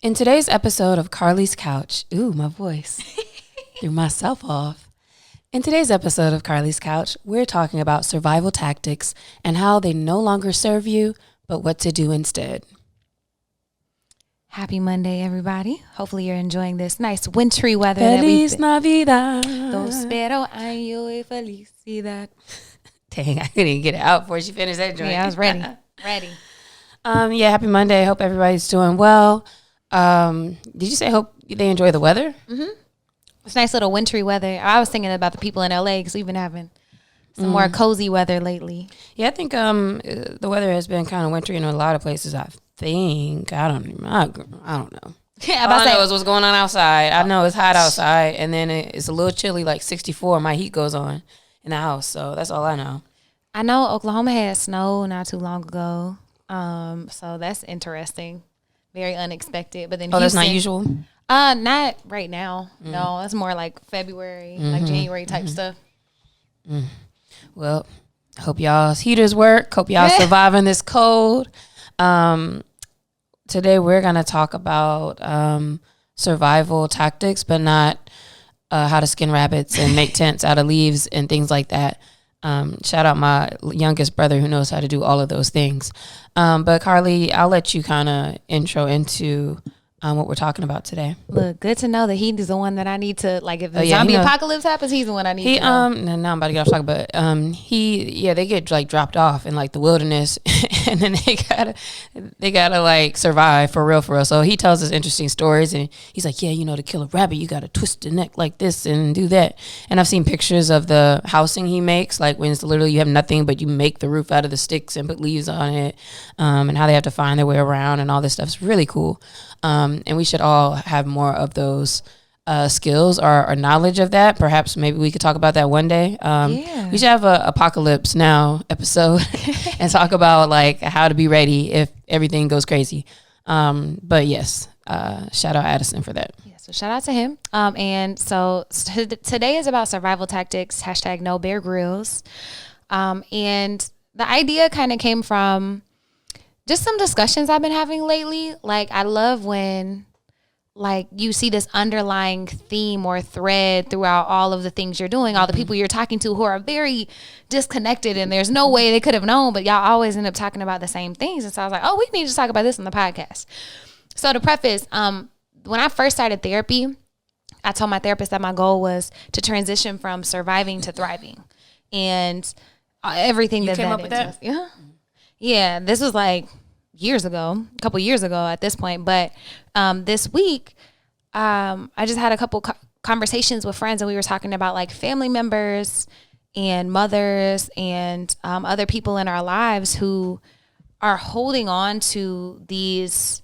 In today's episode of Carlie's Couch, ooh, my voice, threw myself off. In today's episode of Carlie's Couch, we're talking about survival tactics and how they no longer serve you, but what to do instead. Happy Monday, everybody. Hopefully you're enjoying this nice wintry weather. Feliz Navidad. Espero año y felicidad. Dang, I couldn't even get it out before she finished that joint. Yeah, I was ready. Yeah, happy Monday. Hope everybody's doing well. Did you say hope they enjoy the weather? Mm-hmm. It's nice little wintry weather. I was thinking about the people in LA because we've been having some more cozy weather lately. Yeah, I think the weather has been kind of wintry in a lot of places. I think I don't know. Yeah, all I know is what's going on outside. I know it's hot outside, and then it's a little chilly, like 64. My heat goes on in the house, so that's all I know. I know Oklahoma had snow not too long ago, so that's interesting. Very unexpected, but then Houston, that's not usual. Not right now. No, that's more like February, like January type stuff. Well, hope y'all's heaters work. Hope y'all surviving this cold. Today we're gonna talk about survival tactics, but not how to skin rabbits and make tents out of leaves and things like that. Shout out my youngest brother who knows how to do all of those things. But Carlie, I'll let you kind of intro into what we're talking about today. Look, good to know that he's the one that I need to, like, if the zombie apocalypse happens, he's the one I need to know. Now I'm about to get off topic, but they get like dropped off in like the wilderness and then they gotta like survive for real. So he tells us interesting stories and he's like, to kill a rabbit, you gotta twist the neck like this and do that. And I've seen pictures of the housing he makes, like when it's literally you have nothing, but you make the roof out of the sticks and put leaves on it, and how they have to find their way around and all this stuff. It's really cool. And we should all have more of those skills or knowledge of that. Perhaps maybe we could talk about that one day. We should have a Apocalypse Now episode and talk about like how to be ready if everything goes crazy. But yes, shout out Addison for that. Yeah, so shout out to him. And so today is about survival tactics, # no Bear Grylls. And the idea kind of came from just some discussions I've been having lately. Like, I love when, like, you see this underlying theme or thread throughout all of the things you're doing, all the people you're talking to who are very disconnected and there's no way they could have known, but y'all always end up talking about the same things. And so I was like, we need to talk about this on the podcast. So to preface, when I first started therapy, I told my therapist that my goal was to transition from surviving to thriving. And everything that came up with that? Yeah. Yeah, this was like a couple years ago at this point. But this week, I just had a couple conversations with friends and we were talking about like family members and mothers and other people in our lives who are holding on to these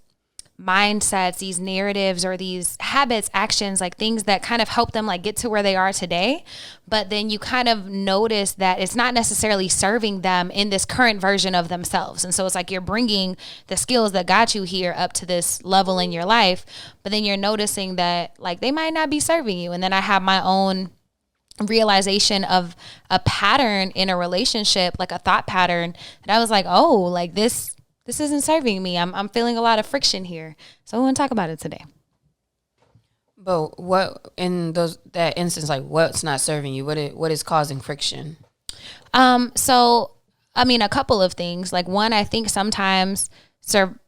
mindsets, these narratives, or these habits, actions, like things that kind of help them like get to where they are today. But then you kind of notice that it's not necessarily serving them in this current version of themselves. And so it's like you're bringing the skills that got you here up to this level in your life, but then you're noticing that like they might not be serving you. And then I have my own realization of a pattern in a relationship, like a thought pattern that I was like, like this isn't serving me. I'm feeling a lot of friction here. So I want to talk about it today. But what in that instance, like what's not serving you? What is causing friction? So I mean, a couple of things. Like one, I think sometimes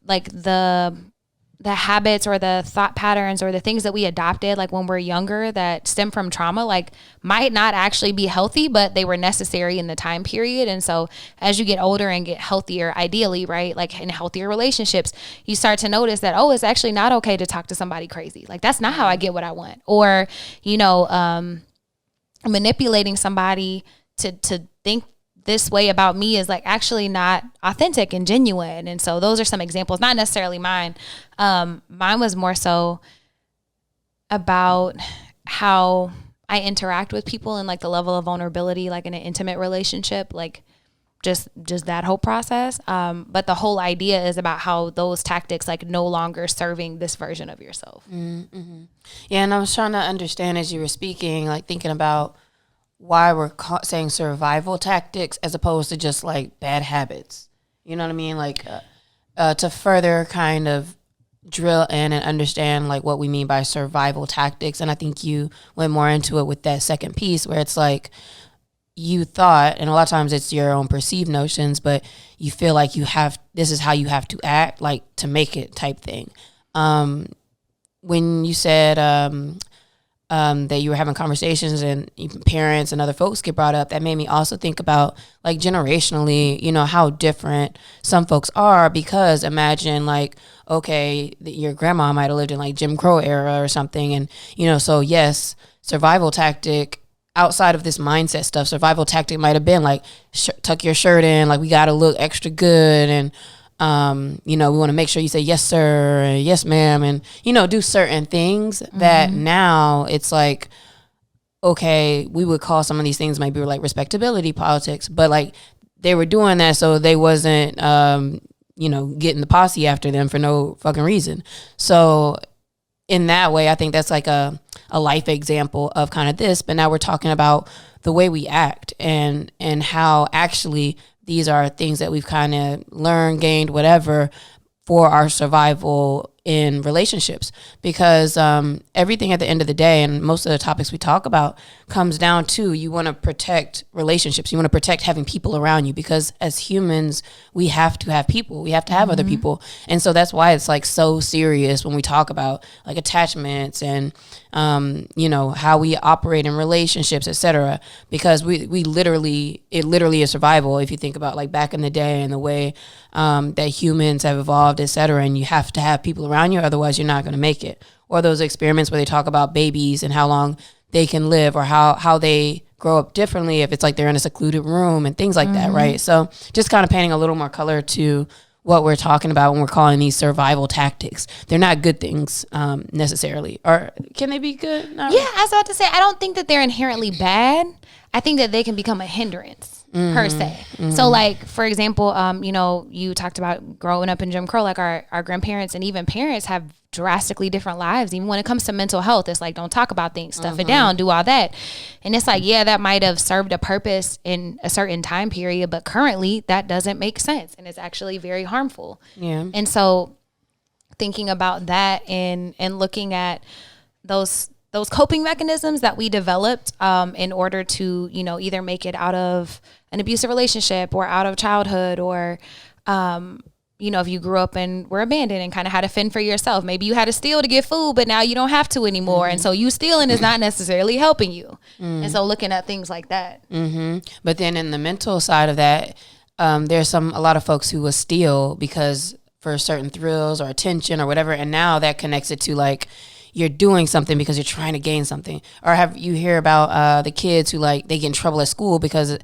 like the habits or the thought patterns or the things that we adopted like when we're younger that stem from trauma like might not actually be healthy, but they were necessary in the time period. And so as you get older and get healthier, ideally, right, like in healthier relationships, you start to notice that it's actually not okay to talk to somebody crazy. Like that's not how I get what I want. Or manipulating somebody to think this way about me is like actually not authentic and genuine. And so those are some examples, not necessarily mine. Mine was more so about how I interact with people and like the level of vulnerability, like in an intimate relationship, like just that whole process. But the whole idea is about how those tactics like no longer serving this version of yourself. Mm-hmm. Yeah. And I was trying to understand as you were speaking, like thinking about why we're saying survival tactics as opposed to just like bad habits. You know what I mean? Like to further kind of drill in and understand like what we mean by survival tactics. And I think you went more into it with that second piece where it's like you thought, and a lot of times it's your own perceived notions, but you feel like this is how you have to act, like to make it type thing. When you said that you were having conversations and even parents and other folks get brought up, that made me also think about like generationally, how different some folks are, because imagine like, okay, your grandma might have lived in like Jim Crow era or something. And, so yes, survival tactic outside of this mindset stuff, survival tactic might have been like tuck your shirt in, like we got to look extra good. And, we want to make sure you say yes, sir, and yes, ma'am, and, do certain things that now it's like, okay, we would call some of these things maybe like respectability politics, but like they were doing that so they wasn't, getting the posse after them for no fucking reason. So in that way, I think that's like a life example of kind of this, but now we're talking about the way we act and how actually these are things that we've kind of learned, gained, whatever, for our survival in relationships. Because everything at the end of the day, and most of the topics we talk about, comes down to you want to protect relationships. You want to protect having people around you, because as humans, we have to have people. We have to have other people. And so that's why it's like so serious when we talk about like attachments and, how we operate in relationships, et cetera, because it literally is survival. If you think about like back in the day and the way that humans have evolved, et cetera, and you have to have people around you, otherwise you're not going to make it. Or those experiments where they talk about babies and how long they can live, or how they grow up differently if it's like they're in a secluded room and things like that, right? So just kind of painting a little more color to what we're talking about when we're calling these survival tactics. They're not good things necessarily. Or can they be good? Not yeah, I was about to say, I don't think that they're inherently bad. I think that they can become a hindrance per se. So like, for example, you talked about growing up in Jim Crow, like our grandparents and even parents have drastically different lives. Even when it comes to mental health, it's like, don't talk about things, stuff it down, do all that. And it's like, yeah, that might have served a purpose in a certain time period, but currently that doesn't make sense. And it's actually very harmful. Yeah. And so thinking about that and looking at those coping mechanisms that we developed in order to, either make it out of an abusive relationship or out of childhood, or, if you grew up and were abandoned and kind of had to fend for yourself, maybe you had to steal to get food, but now you don't have to anymore. And so you stealing is not necessarily helping you. And so looking at things like that. But then in the mental side of that, there's a lot of folks who will steal because for certain thrills or attention or whatever. And now that connects it to like, you're doing something because you're trying to gain something. Or have you hear about the kids who like they get in trouble at school because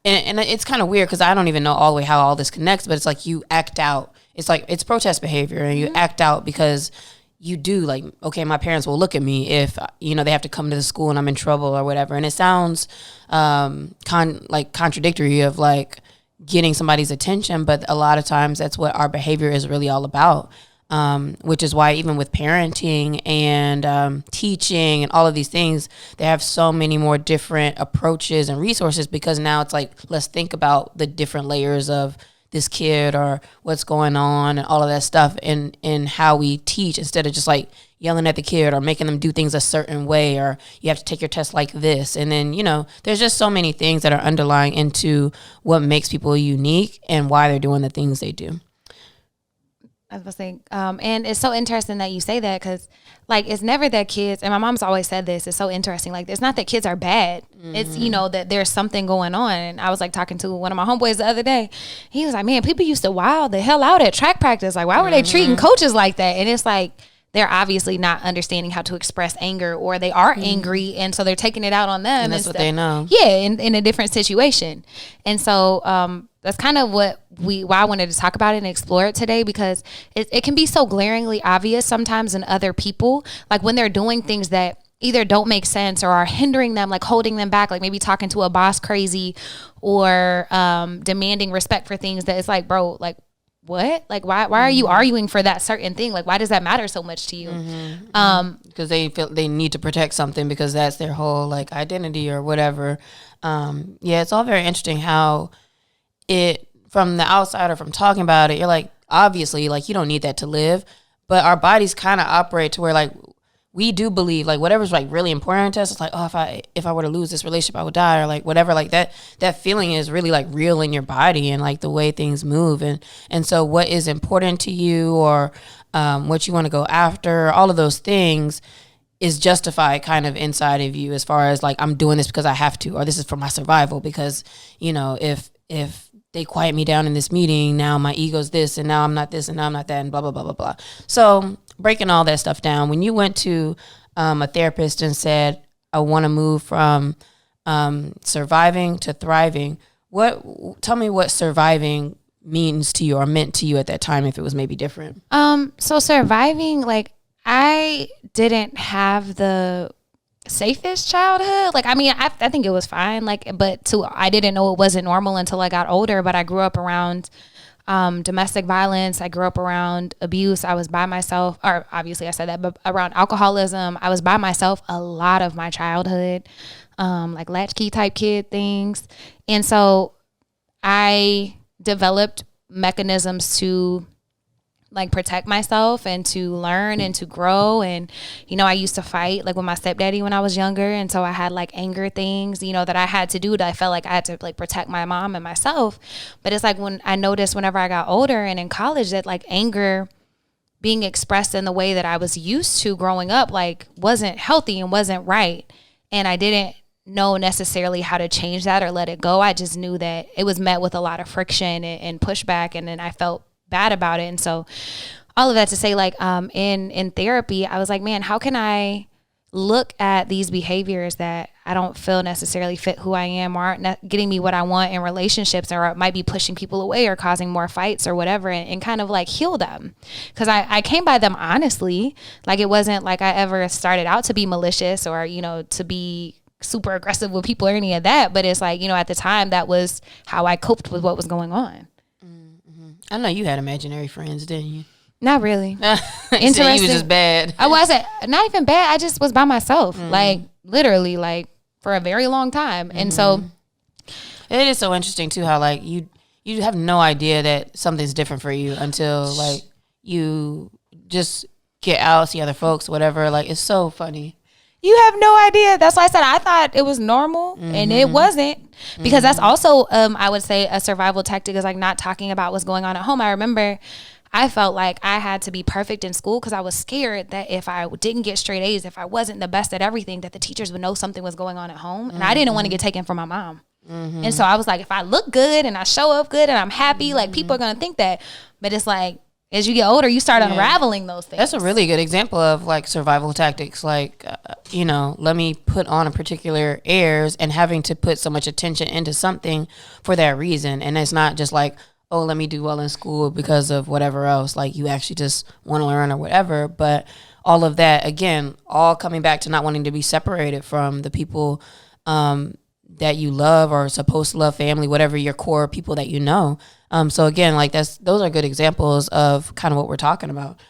and it's kind of weird because I don't even know all the way how all this connects, but it's like you act out. It's like it's protest behavior, and you act out because you do like, okay, my parents will look at me if they have to come to the school and I'm in trouble or whatever. And it sounds contradictory of like getting somebody's attention, but a lot of times that's what our behavior is really all about. Which is why even with parenting and teaching and all of these things, they have so many more different approaches and resources, because now it's like, let's think about the different layers of this kid or what's going on and all of that stuff in how we teach, instead of just like yelling at the kid or making them do things a certain way, or you have to take your test like this. And then, there's just so many things that are underlying into what makes people unique and why they're doing the things they do. I was about to say, and it's so interesting that you say that, because like it's never that kids, and my mom's always said this, it's so interesting, like it's not that kids are bad, it's that there's something going on. And I was like talking to one of my homeboys the other day, he was like, man, people used to wild the hell out at track practice, like why were they treating coaches like that? And it's like they're obviously not understanding how to express anger, or they are angry, and so they're taking it out on them, and that's what they know. Yeah, in a different situation. And so that's kind of why I wanted to talk about it and explore it today, because it can be so glaringly obvious sometimes in other people, like when they're doing things that either don't make sense or are hindering them, like holding them back, like maybe talking to a boss crazy, or demanding respect for things that it's like, bro, like what? Like why are you arguing for that certain thing? Like why does that matter so much to you? Because they feel they need to protect something because that's their whole like identity or whatever. It's all very interesting how it, from the outsider, from talking about it, you're like, obviously, like you don't need that to live, but our bodies kind of operate to where like we do believe like whatever's like really important to us. It's like, oh, if I were to lose this relationship, I would die, or like whatever. Like that feeling is really like real in your body and like the way things move. And so what is important to you, or what you want to go after, all of those things is justified kind of inside of you, as far as like, I'm doing this because I have to, or this is for my survival, because, you know, if they quiet me down in this meeting, now my ego's this, and now I'm not this, and now I'm not that, and blah, blah, blah, blah, blah. So breaking all that stuff down, when you went to a therapist and said, I want to move from surviving to thriving, tell me what surviving means to you or meant to you at that time, if it was maybe different. So surviving, like, I didn't have the safest childhood. Like, I mean, I think it was fine. Like, I didn't know it wasn't normal until I got older. But I grew up around domestic violence. I grew up around abuse. I was by myself, or obviously I said that, but around alcoholism. I was by myself a lot of my childhood, like latchkey type kid things. And so I developed mechanisms to like protect myself and to learn and to grow. And, you know, I used to fight like with my stepdaddy when I was younger. And so I had like anger things, you know, that I had to do, that I felt like I had to like protect my mom and myself. But it's like when I noticed whenever I got older and in college that like anger being expressed in the way that I was used to growing up, like wasn't healthy and wasn't right. And I didn't know necessarily how to change that or let it go. I just knew that it was met with a lot of friction and pushback. And then I felt bad about it. And so all of that to say, like, in therapy, I was like, man, how can I look at these behaviors that I don't feel necessarily fit who I am, or aren't getting me what I want in relationships, or might be pushing people away or causing more fights or whatever, and kind of like heal them. Because I came by them honestly. Like, it wasn't like I ever started out to be malicious or, you know, to be super aggressive with people or any of that. But it's like, you know, at the time, that was how I coped with what was going on. I know you had imaginary friends, didn't you? Not really. Interesting. You was just bad. I wasn't. Not even bad. I just was by myself, like literally, like for a very long time. And so it is so interesting too how like you have no idea that something's different for you until like you just get out, see other folks, whatever. Like, it's so funny. You have no idea. That's why I said I thought it was normal, and it wasn't. Because that's also, I would say, a survival tactic is like not talking about what's going on at home. I remember I felt like I had to be perfect in school because I was scared that if I didn't get straight A's, if I wasn't the best at everything, that the teachers would know something was going on at home. And I didn't want to get taken from my mom. And so I was like, if I look good and I show up good and I'm happy, like people are going to think that. But it's like, as you get older, you start unraveling those things. That's a really good example of like survival tactics. Like, you know, let me put on a particular airs and having to put so much attention into something for that reason. And it's not just like, oh, let me do well in school because of whatever else. Like, you actually just want to learn or whatever. But all of that, again, all coming back to not wanting to be separated from the people that you love or supposed to love, family, whatever your core people that you know. So again, like those are good examples of kind of what we're talking about.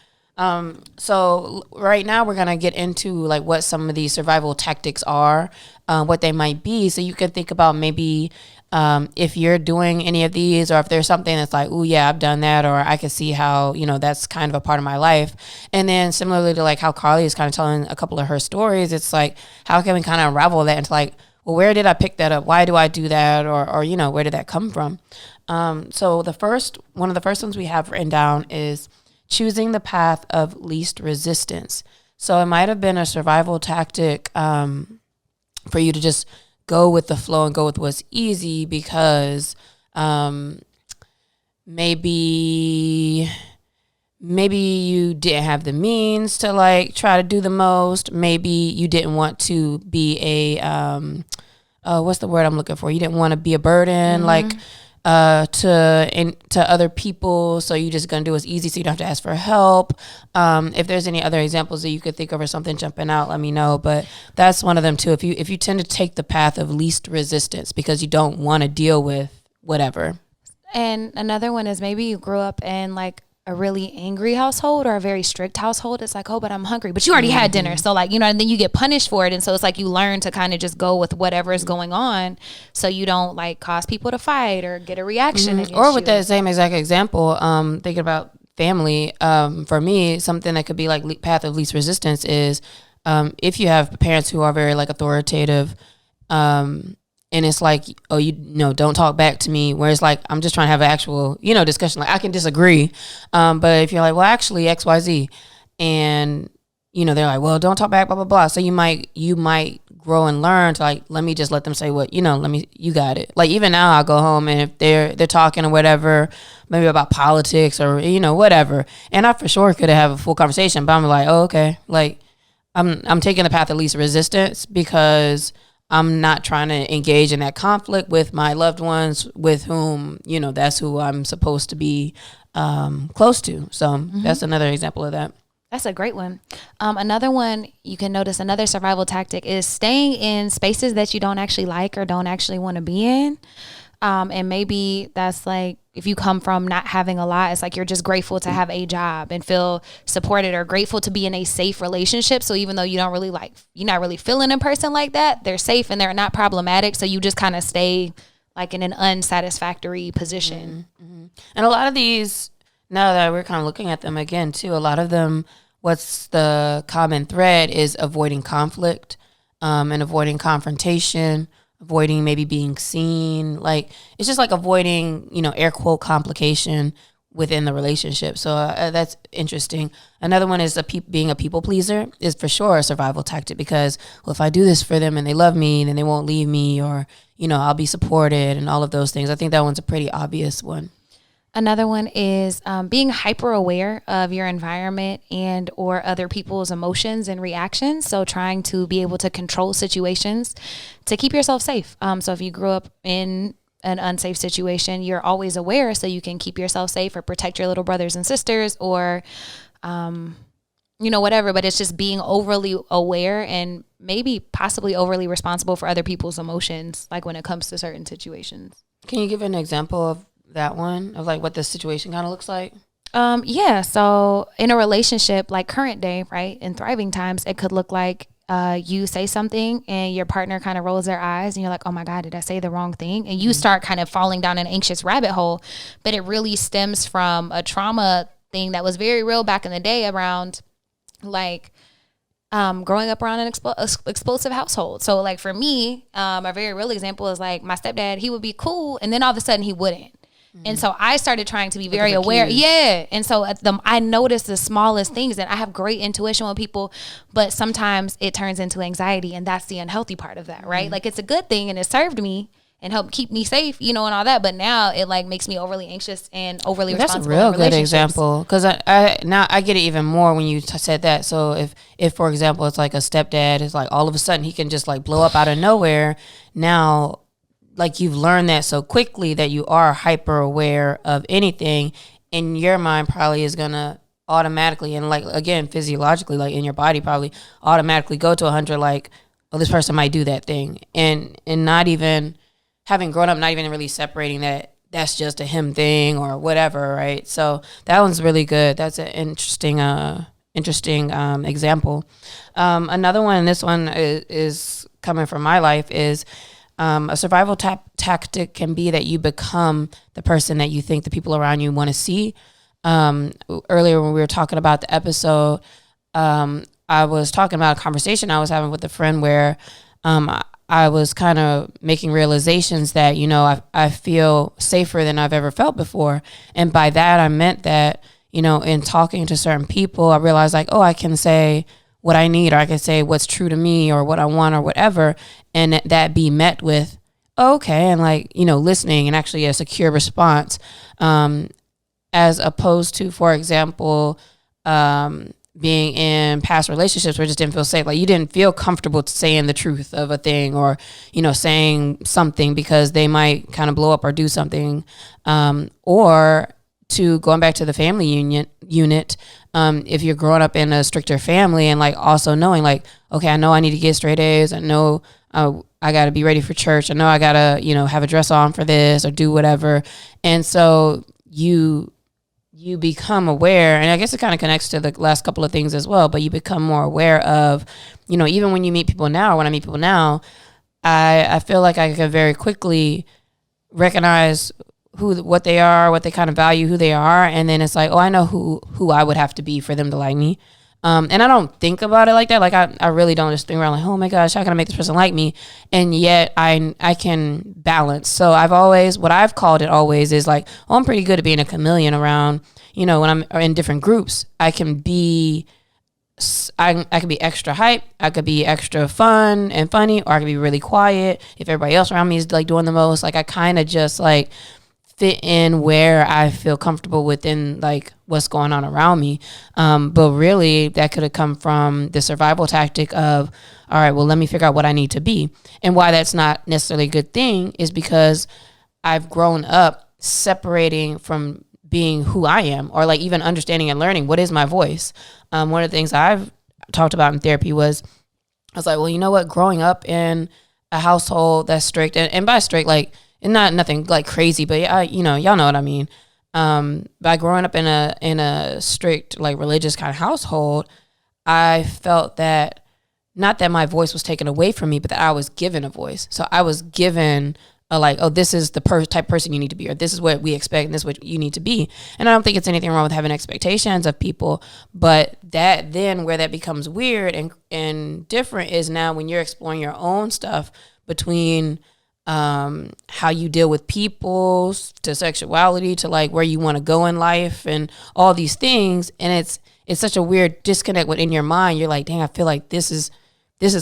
So right now we're going to get into like what some of these survival tactics are, what they might be. So you can think about maybe if you're doing any of these, or if there's something that's like, oh yeah, I've done that, or I can see how, you know, that's kind of a part of my life. And then similarly to like how Carlie is kind of telling a couple of her stories, it's like, how can we kind of unravel that into like, well, where did I pick that up? Why do I do that? Or you know, where did that come from? So one of the first ones we have written down is choosing the path of least resistance. So it might have been a survival tactic for you to just go with the flow and go with what's easy because maybe you didn't have the means to like try to do the most. Maybe you didn't want to be a what's the word I'm looking for? You didn't want to be a burden, like to other people. So you're just gonna do what's easy, so you don't have to ask for help. If there's any other examples that you could think of or something jumping out, let me know. But that's one of them too. If you tend to take the path of least resistance because you don't want to deal with whatever. And another one is maybe you grew up in like a really angry household or a very strict household. It's like, oh, but I'm hungry, but you already had dinner. So like, you know, and then you get punished for it. And so it's like you learn to kind of just go with whatever is going on so you don't like cause people to fight or get a reaction against or with you. that same exact example, thinking about family, for me, something that could be like path of least resistance is if you have parents who are very like authoritative, and it's like, oh, you know, don't talk back to me. Where it's like, I'm just trying to have an actual, you know, discussion. Like I can disagree, but if you're like, well, actually X, Y, Z, and you know, they're like, well, don't talk back, blah blah blah. So you might grow and learn to like, let me just let them say what, you know, you got it. Like even now, I'll go home and if they're talking or whatever, maybe about politics or you know whatever, and I for sure could have a full conversation, but I'm like, oh okay, like I'm taking the path of least resistance because I'm not trying to engage in that conflict with my loved ones with whom, you know, that's who I'm supposed to be close to. So that's another example of that. That's a great one. Another one you can notice, another survival tactic is staying in spaces that you don't actually like or don't actually want to be in. And maybe that's like, if you come from not having a lot, it's like you're just grateful to have a job and feel supported, or grateful to be in a safe relationship. So even though you don't really you're not really feeling a person like that, they're safe and they're not problematic. So you just kind of stay like in an unsatisfactory position. And a lot of these, now that we're kind of looking at them again too, a lot of them, what's the common thread is avoiding conflict, and avoiding confrontation, avoiding maybe being seen. Like it's just like avoiding, you know, air quote complication within the relationship. So that's interesting. Another one is being a people pleaser is for sure a survival tactic, because well, if I do this for them and they love me, then they won't leave me, or you know, I'll be supported and all of those things. I think that one's a pretty obvious one. Another one is being hyper aware of your environment and or other people's emotions and reactions. So trying to be able to control situations to keep yourself safe. So if you grew up in an unsafe situation, you're always aware so you can keep yourself safe or protect your little brothers and sisters, or, you know, whatever. But it's just being overly aware and maybe possibly overly responsible for other people's emotions, like when it comes to certain situations. Can you give an example of that one, of like what the situation kind of looks like? Yeah. So in a relationship, like current day, right, in thriving times, it could look like you say something and your partner kind of rolls their eyes and you're like, oh my God, did I say the wrong thing? And you start kind of falling down an anxious rabbit hole. But it really stems from a trauma thing that was very real back in the day around like growing up around an explosive household. So like for me, a very real example is like my stepdad, he would be cool and then all of a sudden he wouldn't. And so I started trying to be very aware. Yeah. And so I noticed the smallest things, and I have great intuition with people, but sometimes it turns into anxiety, and that's the unhealthy part of that, right? Like it's a good thing and it served me and helped keep me safe, you know, and all that. But now it like makes me overly anxious and overly responsible. That's a real good example, because I now I get it even more when you said that. So if for example it's like a stepdad is like all of a sudden he can just like blow up out of nowhere. Now, like you've learned that so quickly that you are hyper aware of anything, and your mind probably is gonna automatically, and like again physiologically, like in your body probably automatically go to 100, like, oh, this person might do that thing, and not even having grown up, not even really separating that that's just a him thing or whatever, right? So that one's really good. That's an interesting example. Another one, this one is coming from my life, is a survival tactic can be that you become the person that you think the people around you want to see. Earlier when we were talking about the episode, I was talking about a conversation I was having with a friend where I was kind of making realizations that, you know, I feel safer than I've ever felt before. And by that, I meant that, you know, in talking to certain people, I realized like, oh, I can say what I need, or I can say what's true to me or what I want or whatever, and that be met with, oh, okay, and like, you know, listening and actually a secure response, as opposed to, for example, being in past relationships where it just didn't feel safe. Like you didn't feel comfortable saying the truth of a thing, or, you know, saying something because they might kind of blow up or do something, or to going back to the family unit, if you're growing up in a stricter family and like also knowing like, okay, I know I need to get straight A's. I know I got to be ready for church. I know I got to, you know, have a dress on for this or do whatever. And so you become aware, and I guess it kind of connects to the last couple of things as well, but you become more aware of, you know, even when you meet people now, or when I meet people now, I feel like I can very quickly recognize what they are, what they kind of value, who they are. And then it's like, oh, I know who I would have to be for them to like me. And I don't think about it like that. Like I really don't just think around like, oh my gosh, how can I make this person like me? And yet I can balance. So what I've called it always is like, oh, I'm pretty good at being a chameleon around, when I'm in different groups. I can be extra hype. I could be extra fun and funny, or I could be really quiet. If everybody else around me is like doing the most, like I kind of just like fit in where I feel comfortable within like what's going on around me. But really that could have come from the survival tactic of, all right, well, let me figure out what I need to be. And why that's not necessarily a good thing is because I've grown up separating from being who I am, or like even understanding and learning what is my voice. One of the things I've talked about in therapy was, I was like, well, you know what, growing up in a household that's strict, and by strict, like, and not nothing like crazy, but y'all know what I mean. By growing up in a strict, like religious kind of household, I felt that not that my voice was taken away from me, but that I was given a voice. So I was given a like, oh, this is the type of person you need to be, or this is what we expect, and this is what you need to be. And I don't think it's anything wrong with having expectations of people, but that then where that becomes weird and different is now when you're exploring your own stuff between how you deal with people, to sexuality, to like where you want to go in life and all these things. And it's such a weird disconnect within your mind. You're like, dang, I feel like this is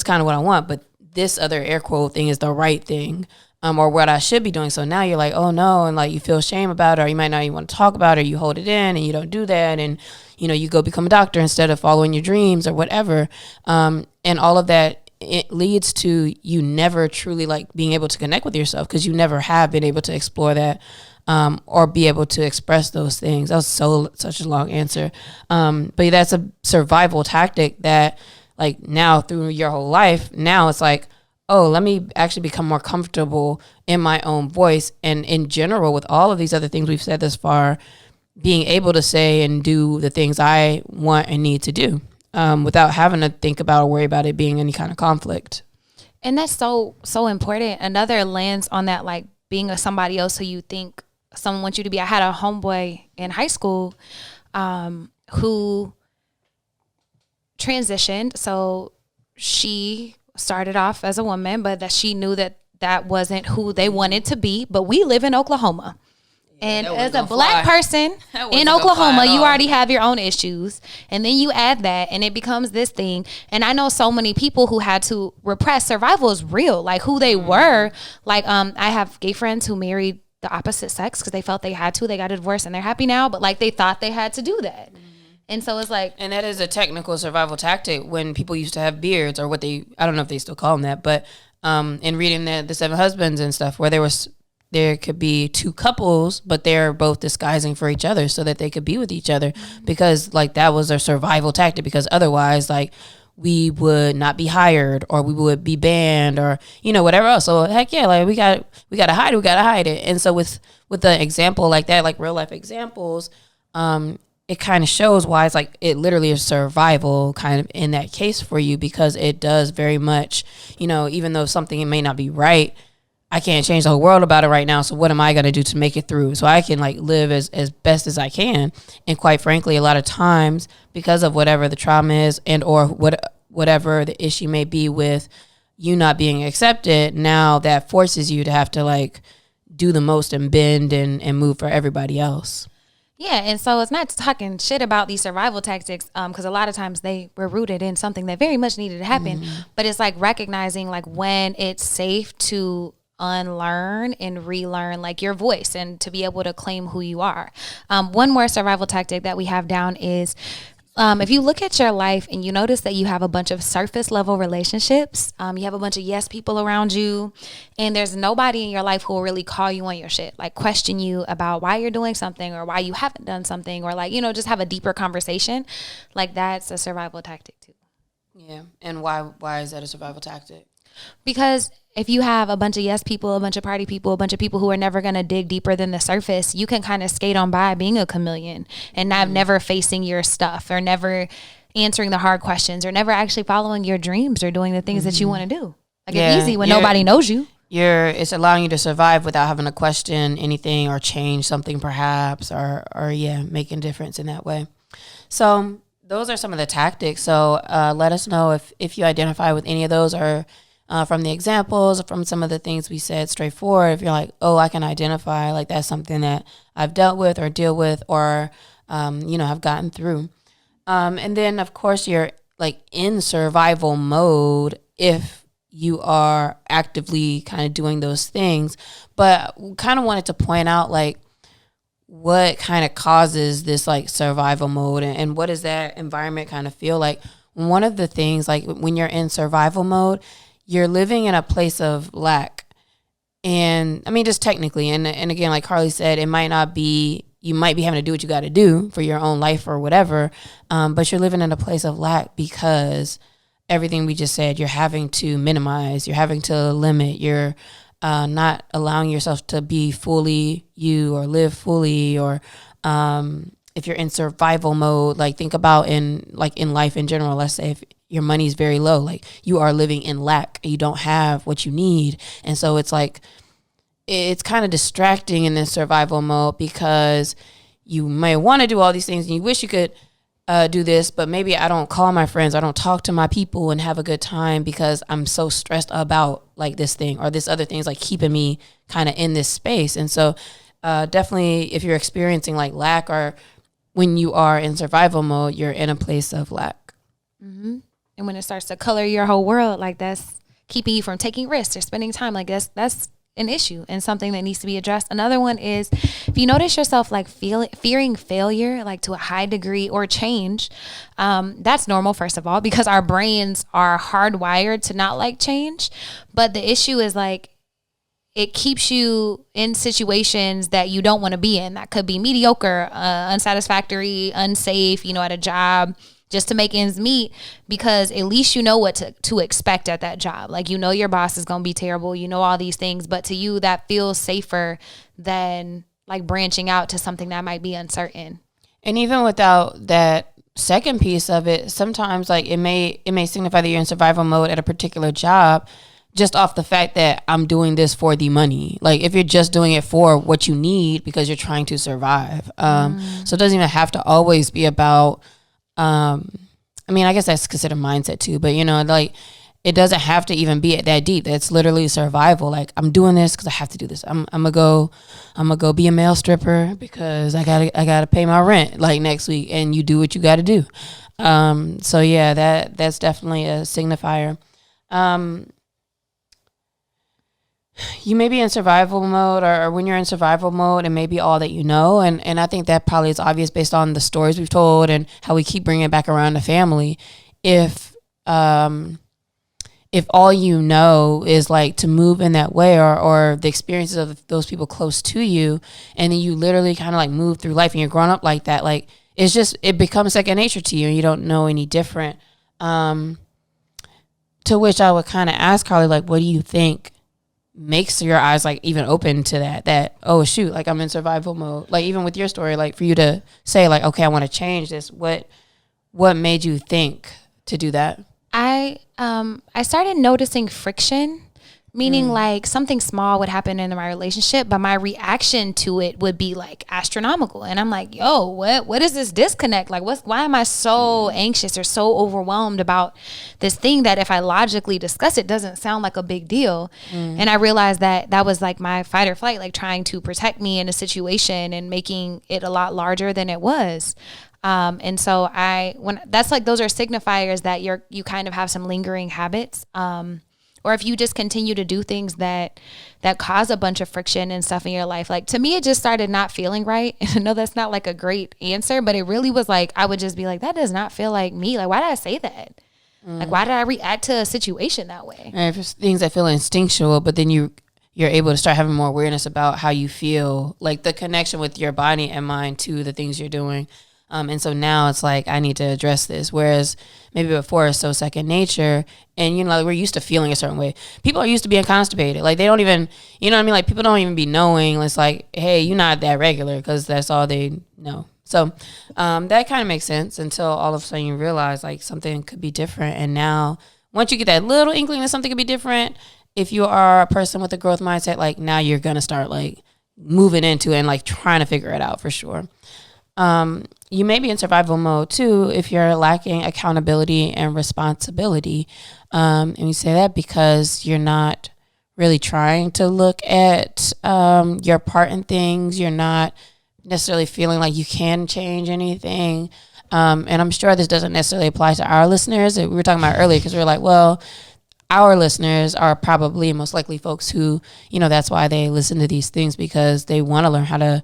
kind of what I want, but this other air quote thing is the right thing, or what I should be doing. So now you're like, oh no. And like, you feel shame about it, or you might not even want to talk about it, or you hold it in and you don't do that. And, you go become a doctor instead of following your dreams or whatever. And all of that, it leads to you never truly like being able to connect with yourself, because you never have been able to explore that, or be able to express those things. That was such a long answer. But that's a survival tactic that like now through your whole life, now it's like, oh, let me actually become more comfortable in my own voice. And in general, with all of these other things we've said thus far, being able to say and do the things I want and need to do, without having to think about or worry about it being any kind of conflict. And that's so important. Another lens on that, like being somebody else who you think someone wants you to be. I had a homeboy in high school who transitioned. So she started off as a woman, but that she knew that wasn't who they wanted to be. But we live in Oklahoma. And as a black person in Oklahoma, you already have your own issues. And then you add that and it becomes this thing. And I know so many people who had to repress. Survival is real, like who they were. Like I have gay friends who married the opposite sex because they felt they had to. They got a divorce and they're happy now. But like they thought they had to do that. And so it's like, and that is a technical survival tactic when people used to have beards, or I don't know if they still call them that, but in reading the Seven Husbands and stuff, where there could be two couples, but they're both disguising for each other so that they could be with each other, because like that was their survival tactic, because otherwise like we would not be hired, or we would be banned, or whatever else. So heck yeah, like we gotta hide it. And so with the example like that, like real life examples, it kind of shows why it's like it literally is survival kind of in that case for you, because it does very much, even though something it may not be right, I can't change the whole world about it right now. So what am I going to do to make it through? So I can like live as best as I can. And quite frankly, a lot of times because of whatever the trauma is and or whatever the issue may be with you not being accepted, now that forces you to have to like do the most and bend and move for everybody else. Yeah, and so it's not talking shit about these survival tactics, because a lot of times they were rooted in something that very much needed to happen. But it's like recognizing like when it's safe to unlearn and relearn like your voice and to be able to claim who you are. One more survival tactic that we have down is if you look at your life and you notice that you have a bunch of surface level relationships, you have a bunch of yes people around you, and there's nobody in your life who will really call you on your shit, like question you about why you're doing something or why you haven't done something, or like, just have a deeper conversation. Like that's a survival tactic too. Yeah. And why is that a survival tactic? Because if you have a bunch of yes people, a bunch of party people, a bunch of people who are never going to dig deeper than the surface, you can kind of skate on by being a chameleon and not never facing your stuff, or never answering the hard questions, or never actually following your dreams or doing the things that you want to do. Like it's easy when nobody knows you. it's allowing you to survive without having to question anything or change something perhaps, or making a difference in that way. So those are some of the tactics. So let us know if you identify with any of those, or from the examples, from some of the things we said straightforward. If you're like, oh, I can identify, like that's something that I've dealt with or deal with, or have gotten through. And then of course you're like in survival mode if you are actively kind of doing those things. But kind of wanted to point out like what kind of causes this like survival mode, and what does that environment kind of feel like. One of the things, like when you're in survival mode, you're living in a place of lack. And I mean, just technically, and again, like Carlie said, it might not be, you might be having to do what you got to do for your own life or whatever, but you're living in a place of lack because everything we just said, you're having to minimize, you're having to limit, you're not allowing yourself to be fully you or live fully, or if you're in survival mode, like think about in life in general, let's say if your money is very low, like you are living in lack, you don't have what you need. And so it's like, it's kind of distracting in this survival mode because you may want to do all these things and you wish you could do this, but maybe I don't call my friends, I don't talk to my people and have a good time because I'm so stressed about like this thing or this other thing's like keeping me kind of in this space. And so definitely if you're experiencing like lack, or when you are in survival mode, you're in a place of lack. Mm-hmm. And when it starts to color your whole world, like that's keeping you from taking risks or spending time, like that's an issue and something that needs to be addressed. Another one is if you notice yourself like fearing failure, like to a high degree, or change, that's normal, first of all, because our brains are hardwired to not like change. But the issue is like, it keeps you in situations that you don't want to be in. That could be mediocre, unsatisfactory, unsafe, at a job, just to make ends meet, because at least you know what to expect at that job. Like, your boss is going to be terrible, all these things, but to you that feels safer than like branching out to something that might be uncertain. And even without that second piece of it, sometimes like it may signify that you're in survival mode at a particular job just off the fact that I'm doing this for the money. Like if you're just doing it for what you need because you're trying to survive. So it doesn't even have to always be about, I mean, I guess that's considered mindset too, but like it doesn't have to even be that deep. That's literally survival. Like I'm doing this because I have to do this. I'm gonna go be a male stripper because I gotta pay my rent like next week, and you do what you gotta do. So yeah, that's definitely a signifier. You may be in survival mode, or when you're in survival mode, it may be all that you know. And I think that probably is obvious based on the stories we've told and how we keep bringing it back around to family. If all you know is like to move in that way, or the experiences of those people close to you, and then you literally kind of like move through life and you're growing up like that, like it becomes second nature to you and you don't know any different. To which I would kind of ask Carlie, like, what do you think makes your eyes like even open to that oh shoot, like I'm in survival mode? Like even with your story, like for you to say like, okay, I want to change this, what made you think to do that? I started noticing friction, meaning like something small would happen in my relationship, but my reaction to it would be like astronomical. And I'm like, yo, what is this disconnect? Like why am I so anxious or so overwhelmed about this thing that if I logically discuss it doesn't sound like a big deal? And I realized that was like my fight or flight, like trying to protect me in a situation and making it a lot larger than it was. And so when that's like, those are signifiers that you kind of have some lingering habits. Or if you just continue to do things that cause a bunch of friction and stuff in your life. Like to me, it just started not feeling right. And I know that's not like a great answer, but it really was like, I would just be like, that does not feel like me. Like, why did I say that? Like, why did I react to a situation that way? And if it's things that feel instinctual, but then you're able to start having more awareness about how you feel, like the connection with your body and mind to the things you're doing. And so now it's like, I need to address this. Whereas maybe before it's so second nature, and we're used to feeling a certain way. People are used to being constipated. Like they don't even, what I mean? Like people don't even be knowing. It's like, hey, you're not that regular, because that's all they know. So that kind of makes sense until all of a sudden you realize like something could be different. And now once you get that little inkling that something could be different, if you are a person with a growth mindset, like now you're going to start like moving into it and like trying to figure it out for sure. You may be in survival mode too if you're lacking accountability and responsibility. And we say that because you're not really trying to look at your part in things. You're not necessarily feeling like you can change anything. And I'm sure this doesn't necessarily apply to our listeners. We were talking about earlier because we were like, well, our listeners are probably most likely folks who, that's why they listen to these things, because they want to learn how to,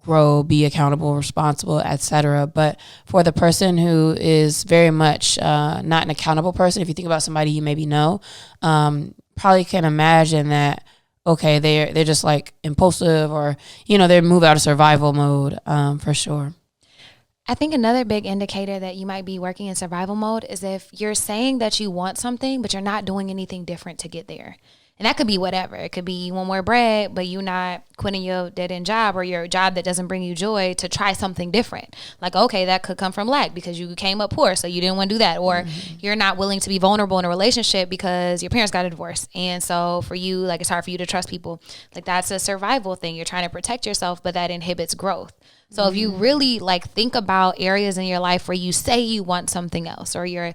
grow, be accountable, responsible, etc. But for the person who is very much not an accountable person, if you think about somebody you maybe know, probably can imagine that, okay, they're just like impulsive, or, they move out of survival mode for sure. I think another big indicator that you might be working in survival mode is if you're saying that you want something, but you're not doing anything different to get there. And that could be whatever. It could be you want more bread, but you're not quitting your dead-end job or your job that doesn't bring you joy to try something different. Like, okay, that could come from lack because you came up poor, so you didn't want to do that. Or you're not willing to be vulnerable in a relationship because your parents got a divorce. And so for you, like, it's hard for you to trust people. Like, that's a survival thing. You're trying to protect yourself, but that inhibits growth. So if you really like think about areas in your life where you say you want something else, or you're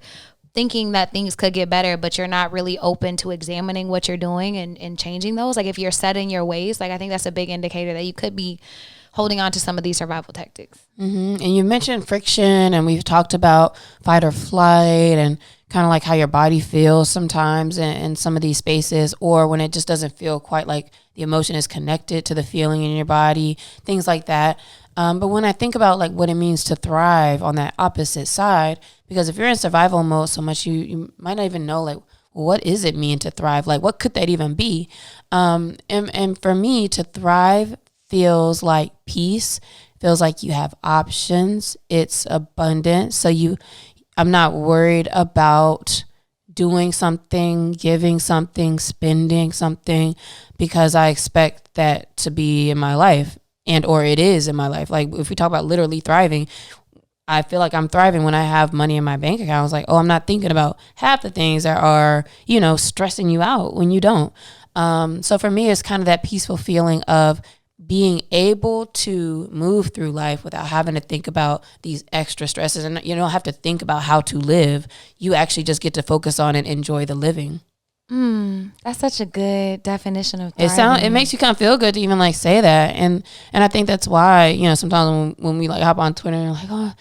thinking that things could get better, but you're not really open to examining what you're doing and changing those. Like if you're set in your ways, like I think that's a big indicator that you could be holding on to some of these survival tactics. Mm-hmm. And you mentioned friction, and we've talked about fight or flight and kind of like how your body feels sometimes in some of these spaces, or when it just doesn't feel quite like the emotion is connected to the feeling in your body, things like that. But when I think about like what it means to thrive on that opposite side, because if you're in survival mode so much, you might not even know like, well, what is it mean to thrive? Like, what could that even be? And for me, to thrive feels like peace, feels like you have options. It's abundant. So I'm not worried about doing something, giving something, spending something, because I expect that to be in my life. And or it is in my life. Like if we talk about literally thriving, I feel like I'm thriving when I have money in my bank account. It's like, oh, I'm not thinking about half the things that are, stressing you out when you don't. So for me, it's kind of that peaceful feeling of being able to move through life without having to think about these extra stresses. And you don't have to think about how to live. You actually just get to focus on and enjoy the living. That's such a good definition of thriving. It makes you kind of feel good to even like say that, and I think that's why sometimes when we like hop on Twitter and like, oh,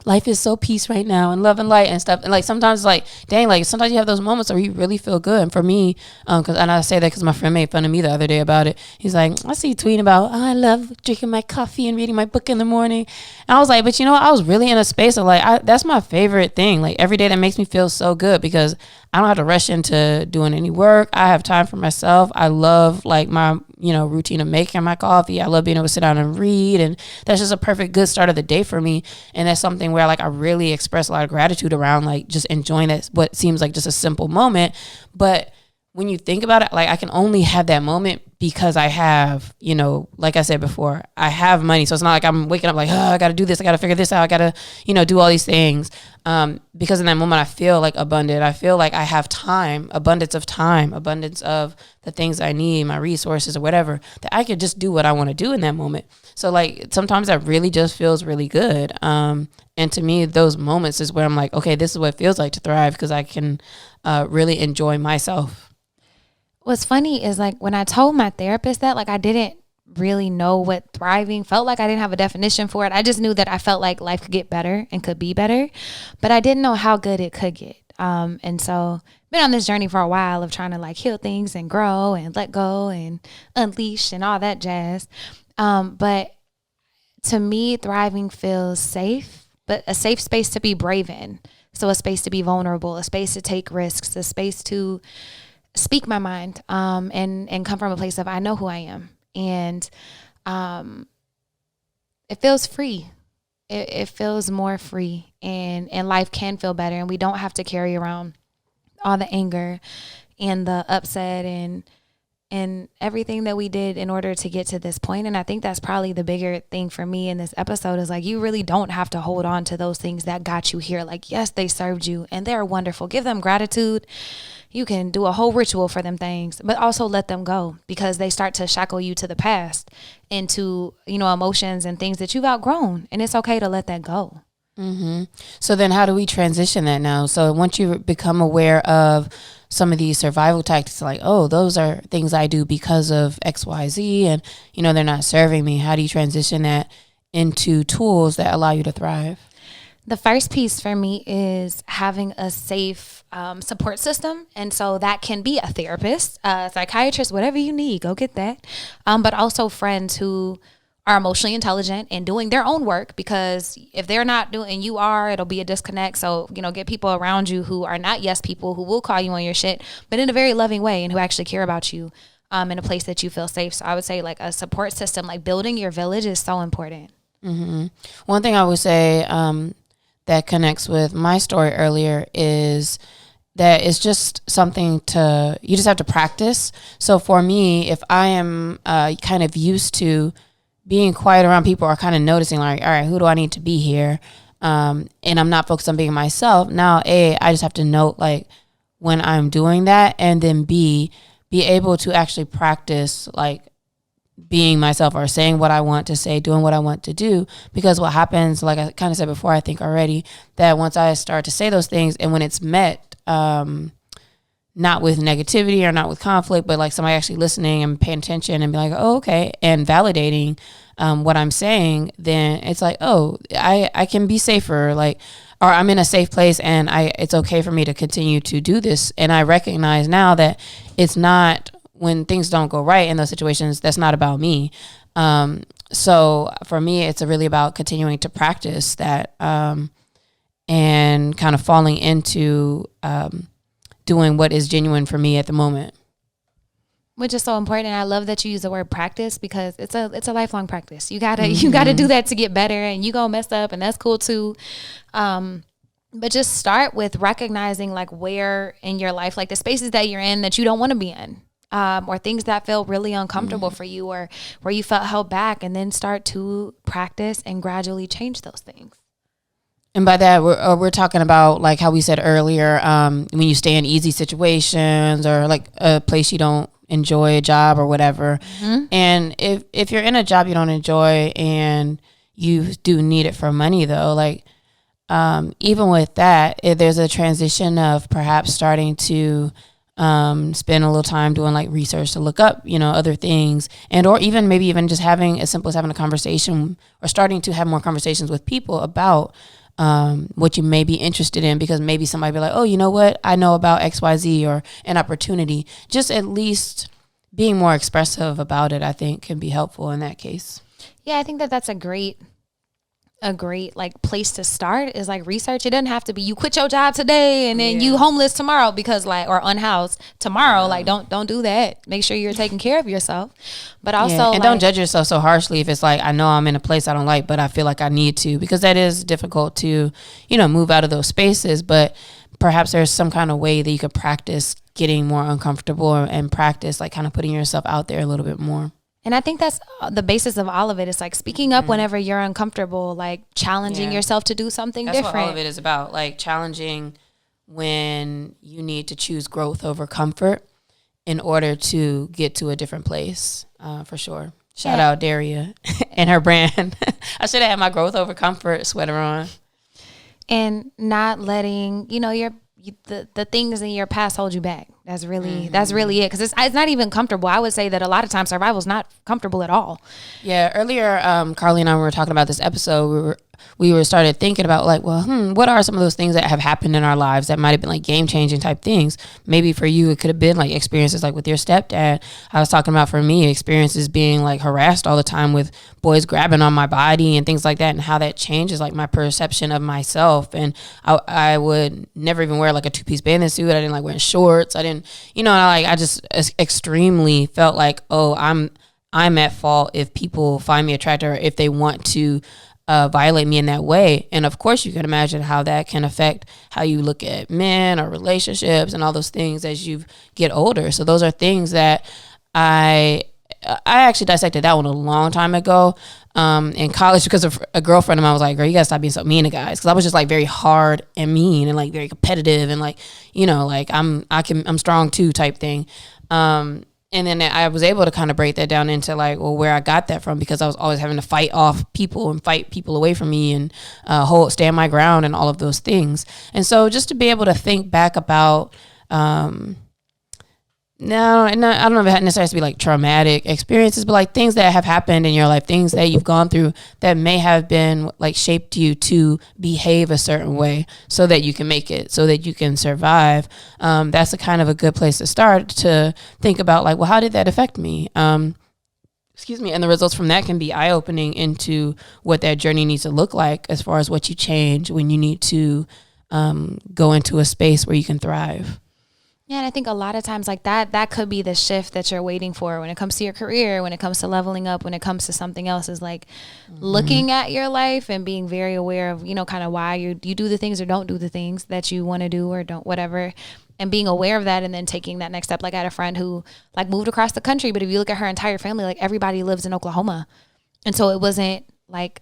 life is so peace right now and love and light and stuff, and like sometimes like dang, like sometimes you have those moments where you really feel good. And for me, and I say that because my friend made fun of me the other day about it. He's like, I see you tweeting about, oh, I love drinking my coffee and reading my book in the morning, and I was like, but I was really in a space of like that's my favorite thing, like every day that makes me feel so good, because I don't have to rush into doing any work. I have time for myself. I love like my routine of making my coffee. I love being able to sit down and read, and that's just a perfect good start of the day for me. And that's something where like I really express a lot of gratitude around, like just enjoying that, what seems like just a simple moment. But when you think about it, like I can only have that moment because I have, like I said before, I have money. So it's not like I'm waking up like, oh, I got to do this. I got to figure this out. I got to, do all these things. Because in that moment, I feel like abundant. I feel like I have abundance of the things I need, my resources or whatever, that I could just do what I want to do in that moment. So like sometimes that really just feels really good. And to me, those moments is where I'm like, okay, this is what it feels like to thrive, because I can really enjoy myself. What's funny is like when I told my therapist that, like I didn't really know what thriving felt like. I didn't have a definition for it. I just knew that I felt like life could get better and could be better, but I didn't know how good it could get. And so been on this journey for a while of trying to like heal things and grow and let go and unleash and all that jazz. But to me, thriving feels safe, but a safe space to be brave in. So a space to be vulnerable, a space to take risks, a space to speak my mind, and come from a place of I know who I am, and it feels free. It feels more free, and life can feel better, and we don't have to carry around all the anger and the upset and and everything that we did in order to get to this point. And I think that's probably the bigger thing for me in this episode is like, you really don't have to hold on to those things that got you here. Like, yes, they served you and they're wonderful. Give them gratitude. You can do a whole ritual for them things, but also let them go because they start to shackle you to the past and to, emotions and things that you've outgrown. And it's okay to let that go. Mm-hmm. So then how do we transition that now? So once you become aware of some of these survival tactics, like, oh, those are things I do because of X, Y, Z, and, they're not serving me. How do you transition that into tools that allow you to thrive? The first piece for me is having a safe support system. And so that can be a therapist, a psychiatrist, whatever you need, go get that. But also friends who are emotionally intelligent and doing their own work, because if they're not doing and you are, it'll be a disconnect. So, get people around you who are not yes people, who will call you on your shit, but in a very loving way and who actually care about you in a place that you feel safe. So I would say like a support system, like building your village is so important. Mm-hmm. One thing I would say that connects with my story earlier is that it's just something you just have to practice. So for me, if I am kind of used to being quiet around people or kind of noticing like, all right, who do I need to be here? And I'm not focused on being myself. Now, A, I just have to note like when I'm doing that, and then B, be able to actually practice like being myself or saying what I want to say, doing what I want to do. Because what happens, like I kind of said before, I think already, that once I start to say those things and when it's met, not with negativity or not with conflict, but like somebody actually listening and paying attention and be like, oh, okay, and validating what I'm saying, then it's like, oh, I can be safer, like, or I'm in a safe place and it's okay for me to continue to do this. And I recognize now that it's not, when things don't go right in those situations, that's not about me. So for me, it's really about continuing to practice that and kind of falling into doing what is genuine for me at the moment. Which is so important. And I love that you use the word practice because it's a lifelong practice. You gotta do that to get better, and you gonna mess up, and that's cool too. But just start with recognizing like where in your life, like the spaces that you're in that you don't want to be in. Or things that feel really uncomfortable for you, or where you felt held back, and then start to practice and gradually change those things. And by that, we're talking about like how we said earlier, when you stay in easy situations or like a place you don't enjoy, a job or whatever. Mm-hmm. And if you're in a job you don't enjoy and you do need it for money though, like even with that, if there's a transition of perhaps starting to spend a little time doing like research to look up, other things, and or even maybe even just having as simple as having a conversation or starting to have more conversations with people about what you may be interested in, because maybe somebody be like, oh, you know what, I know about XYZ or an opportunity. Just at least being more expressive about it, I think can be helpful in that case. Yeah, I think that's a great like place to start is like research. It doesn't have to be you quit your job today and then you homeless tomorrow because like, or unhoused tomorrow. Like don't do that. Make sure you're taking care of yourself, but also and don't judge yourself so harshly if it's like, I know I'm in a place I don't like, but I feel like I need to, because that is difficult to, move out of those spaces. But perhaps there's some kind of way that you could practice getting more uncomfortable and practice like kind of putting yourself out there a little bit more. And I think that's the basis of all of it. It's like speaking up whenever you're uncomfortable, like challenging yourself to do something different. That's what all of it is about, like challenging when you need to choose growth over comfort in order to get to a different place, for sure. Shout out Daria and her brand. I should have had my growth over comfort sweater on. And not letting, the things in your past hold you back. That's really it. Because it's not even comfortable. I would say that a lot of times survival is not comfortable at all. Yeah. Earlier, Carlie and I were talking about this episode. We were started thinking about like, well, what are some of those things that have happened in our lives that might have been like game changing type things? Maybe for you, it could have been like experiences like with your stepdad. I was talking about for me, experiences being like harassed all the time with boys grabbing on my body and things like that, and how that changes like my perception of myself. And I would never even wear like a 2-piece bathing suit. I didn't like wearing shorts. I didn't, I just extremely felt like, oh, I'm at fault if people find me attractive or if they want to violate me in that way. And of course you can imagine how that can affect how you look at men or relationships and all those things as you get older. So those are things that I actually dissected that one a long time ago in college because of a girlfriend of mine was like, girl, you gotta stop being so mean to guys. Because I was just like very hard and mean and like very competitive and like, you know, like I'm strong too type thing. And then I was able to kind of break that down into like, well, where I got that from, because I was always having to fight off people and fight people away from me and stand my ground and all of those things. And so just to be able to think back about, no, and I don't know if it necessarily has to be like traumatic experiences, but like things that have happened in your life, things that you've gone through that may have been like shaped you to behave a certain way so that you can make it, so that you can survive. That's a kind of a good place to start to think about like, well, how did that affect me? Excuse me. And the results from that can be eye-opening into what that journey needs to look like as far as what you change when you need to go into a space where you can thrive. Yeah, and I think a lot of times like that could be the shift that you're waiting for when it comes to your career, when it comes to leveling up, when it comes to something else, is like looking at your life and being very aware of, you know, kind of why you do the things or don't do the things that you want to do or don't, whatever, and being aware of that and then taking that next step. Like I had a friend who like moved across the country, but if you look at her entire family, like everybody lives in Oklahoma. And so it wasn't like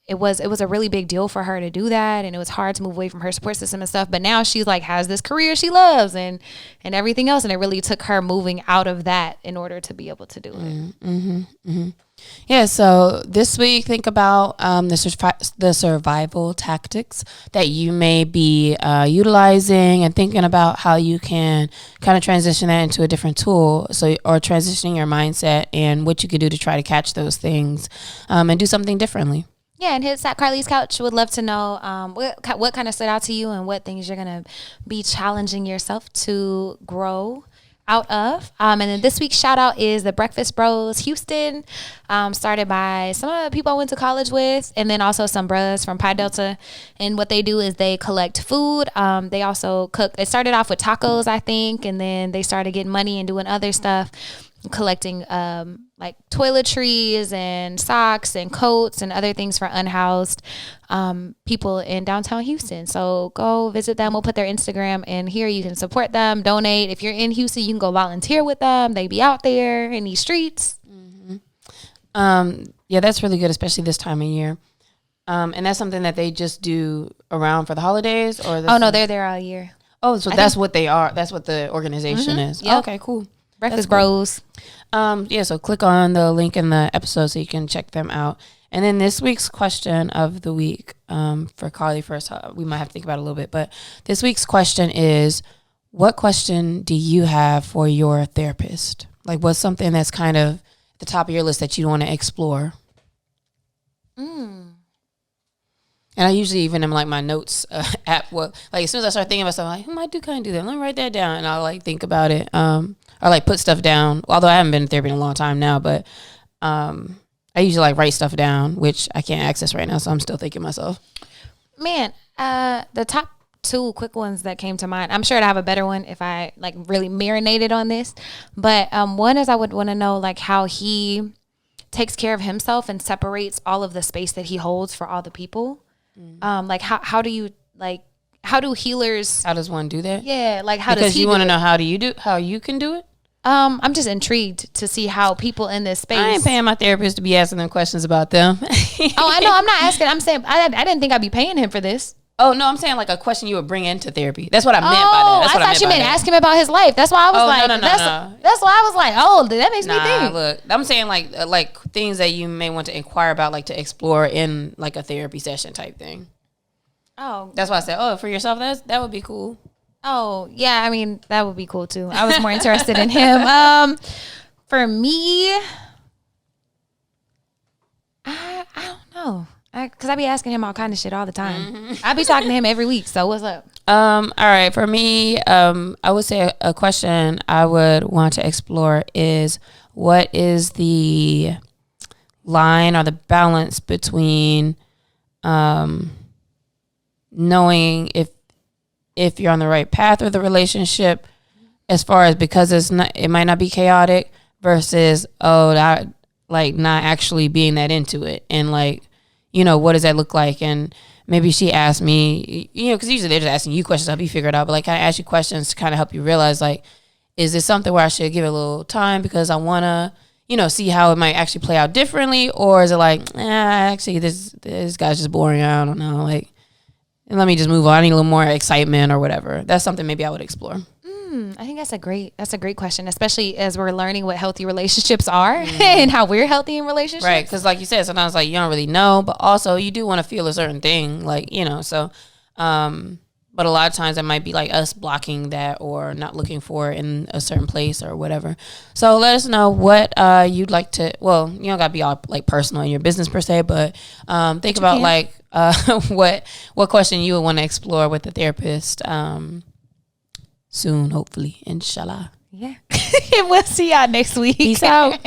it was a really big deal for her to do that, and it was hard to move away from her support system and stuff. But now she's like has this career she loves and everything else, and it really took her moving out of that in order to be able to do it. Yeah, so this week think about the survival tactics that you may be utilizing, and thinking about how you can kind of transition that into a different tool, or transitioning your mindset and what you could do to try to catch those things and do something differently. Yeah, and hits at Carlie's Couch would love to know what kind of stood out to you and what things you're going to be challenging yourself to grow out of. And then this week's shout out is the Breakfast Bros Houston, started by some of the people I went to college with, and then also some bros from Pi Delta. And what they do is they collect food. They also cook. It started off with tacos, I think, and then they started getting money and doing other stuff, collecting like toiletries and socks and coats and other things for unhoused people in downtown Houston. So go visit them. We'll put their Instagram in here. You can support them, donate. If you're in Houston, you can go volunteer with them. They be out there in these streets. Yeah, that's really good, especially this time of year. And that's something that they just do around for the holidays, or no, they're there all year. Oh, so that's what they are. That's what the organization is. Yep. Okay, cool. Breakfast Bros. Yeah, so click on the link in the episode so you can check them out. And then this week's question of the week, for Carlie first, we might have to think about it a little bit, but this week's question is, what question do you have for your therapist? Like, what's something that's kind of at the top of your list that you want to explore? And I usually even in like my notes app, like as soon as I start thinking about something, I'm like, I do kind of do that. Let me write that down, and I'll like think about it. Or like put stuff down. Although I haven't been in therapy in a long time now, but I usually like write stuff down, which I can't access right now, so I'm still thinking myself. Man, the top two quick ones that came to mind. I'm sure I'd have a better one if I like really marinated on this. But one is I would want to know like how he takes care of himself and separates all of the space that he holds for all the people. Like how do you like, how do healers? How does one do that? Yeah, like how because does he? Because you want to know how you can do it. I'm just intrigued to see how people in this space. I ain't paying my therapist to be asking them questions about them. I know. I'm not asking. I'm saying I didn't think I'd be paying him for this. Oh no, I'm saying like a question you would bring into therapy. That's what I meant by that. That's I thought you meant ask him about his life. That's why I was like, no. That's why I was like, oh, that makes me think. Look, I'm saying like things that you may want to inquire about, like to explore in like a therapy session type thing. Oh, that's why I said, oh, for yourself, that would be cool. Oh, yeah, I mean, that would be cool, too. I was more interested in him. For me, I don't know. Because I be asking him all kind of shit all the time. I be talking to him every week, so what's up? All right, for me, I would say a question I would want to explore is, what is the line or the balance between knowing if you're on the right path with the relationship, as far as because it might not be chaotic, versus not actually being that into it, and like, you know, what does that look like? And maybe she asked me, you know, because usually they're just asking you questions to help you figure it out, but like, I ask you questions to kind of help you realize, like, is this something where I should give it a little time because I want to, see how it might actually play out differently? Or is it like, actually, this guy's just boring. I don't know. Like, let me just move on. I need a little more excitement or whatever. That's something maybe I would explore. I think that's a great question, especially as we're learning what healthy relationships are and how we're healthy in relationships. Right, because like you said, sometimes like you don't really know, but also you do want to feel a certain thing, like, so, but a lot of times it might be like us blocking that or not looking for it in a certain place or whatever. So let us know what you'd like to, well, you don't got to be all like personal in your business per se, but think about like what question you would want to explore with the therapist soon, hopefully, inshallah. Yeah. We'll see y'all next week. Peace out.